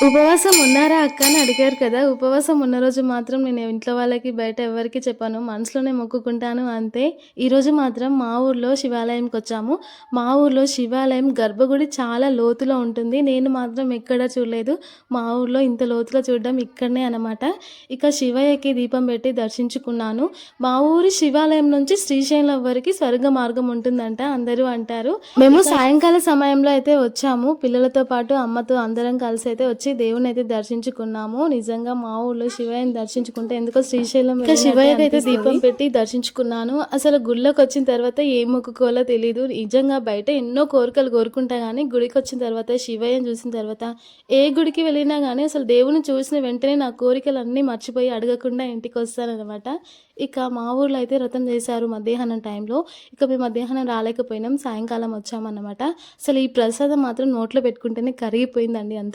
ఉపవాసం ఉన్నారా అక్క అని అడిగారు కదా! ఉపవాసం ఉన్న రోజు మాత్రం నేను ఇంట్లో వాళ్ళకి, బయట ఎవ్వరికీ చెప్పను. మనసులోనే మొక్కుకుంటాను అంతే. ఈరోజు మాత్రం మా ఊర్లో శివాలయంకొచ్చాము. మా ఊర్లో శివాలయం గర్భగుడి చాలా లోతులో ఉంటుంది. నేను మాత్రం ఎక్కడా చూడలేదు. మా ఊర్లో ఇంత లోతులో చూడడం ఇక్కడనే అనమాట. ఇక శివయ్యకి దీపం పెట్టి దర్శించుకున్నాను. మా ఊరి శివాలయం నుంచి శ్రీశైలం వరకి స్వర్గ మార్గం ఉంటుందంట అందరూ అంటారు. మేము సాయంకాల సమయంలో అయితే వచ్చాము. పిల్లలతో పాటు అమ్మతో అందరం కలిసైతే వచ్చి దేవుడినైతే దర్శించుకున్నాము. నిజంగా మా ఊర్లో శివయ్యని దర్శించుకుంటే ఎందుకో శ్రీశైలం ఇక శివయ్యకైతే దీపం పెట్టి దర్శించుకున్నాను. అసలు గుడిలోకొచ్చిన తర్వాత ఏం మొక్కుకోవాలో తెలీదు. నిజంగా బయట ఎన్నో కోరికలు కోరుకుంటా గానీ, గుడికొచ్చిన తర్వాత శివయ్యని చూసిన తర్వాత ఏ గుడికి వెళ్ళినా గానీ అసలు దేవుడిని చూసిన వెంటనే నా కోరికలన్నీ మర్చిపోయి అడగకుండా ఇంటికొస్తాననమాట. ఇక మా ఊర్లో అయితే వ్రతం చేశారు మధ్యాహ్నం టైంలో. ఇక మేము మధ్యాహ్నం రాలేకపోయినాం. సాయంకాలం వచ్చామన్నమాట. అసలు ఈ ప్రసాదం మాత్రం నోట్లో పెట్టుకుంటేనే కరిగిపోయిందండి. అంత